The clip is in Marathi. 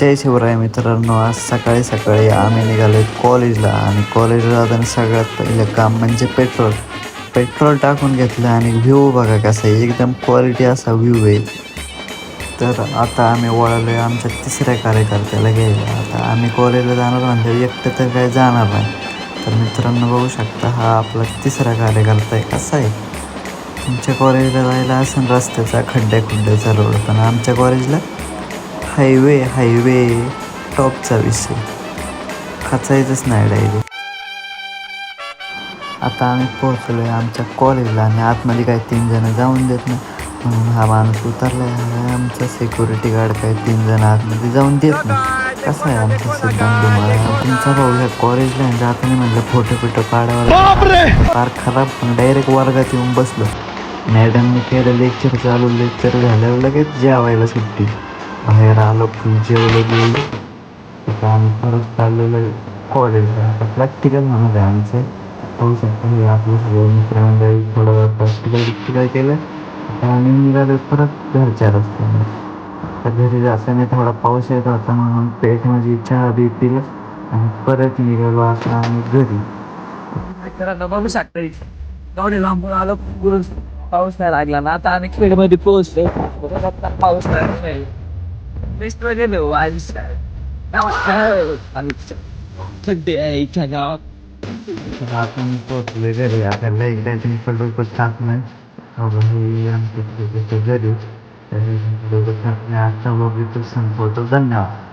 जय शिवराय मित्रांनो. आज सकाळी सकाळी आम्ही निघालो कॉलेजला आणि कॉलेजला जाताना सगळ्यात पहिलं काम म्हणजे पेट्रोल टाकून घेतलं आणि व्ह्यू बघा कसा आहे, एकदम क्वालिटी असा व्ह्यू आहे. तर आता आम्ही वळलो आहे आमच्या तिसऱ्या कार्यकर्त्याला घ्यायला. आता आम्ही कॉलेजला जाणार म्हणजे एकटं तर काही जाणार नाही. तर मित्रांनो बघू शकता, हा आपला तिसरा कार्यकर्ता आहे. कसा आहे, तुमच्या कॉलेजला जायला असं रस्त्याचा खड्ड्याचा रोड, पण आमच्या कॉलेजला हायवे टॉपचा विषय, खचायचंच नाही डायरेक्ट. आता आम्ही पोहोचलो आहे आमच्या कॉलेजला आणि आतमध्ये काही 3 जण जाऊन देत नाही, म्हणून हा माणूस उतरला आहे. आमचा सिक्युरिटी गार्ड काही 3 जण आतमध्ये जाऊन देत नाही. कसं आहे आमचा सिद्धांत तुम्हाला, तुमचा भाऊ ह्या कॉलेजला आहे जाताना म्हटलं फोटो काढावा फार खराब, पण डायरेक्ट वर्गात येऊन बसलो. मॅडमने केलं लेक्चर चालू, लेक्चर झाल्यावर लगेच जेवायला सुट्टी. बाहेर आलो, फुल जेवलं. आता आम्ही परत चाललेलो कॉलेजला. आता प्रॅक्टिकल म्हणत आहे आमचं. होऊ शकतं हे आपलं सगळं मित्रमंडळी थोडं प्रॅक्टिकल केलं. आता आम्ही निघालो परत घरच्या रस्त्याने. आता घरी जाताना थोडा पाऊस येत होता, म्हणून पेटमध्ये चहा बी पिलं आणि परत निघालो आता आम्ही घरी. बघू शकता एवढे लांबून आलो, पाऊस नाही लागला ना. आता आम्ही खेडमध्ये पोहोचलो. पाऊस नाही बेस्ट गेलो आज. थंडी आहे इथल्या गावात. तर आपण पोचले घरी. आता लई काही पण टाक नाही. हे आमच्या घरी आजचा ब्लॉग इथं संपवतो. धन्यवाद.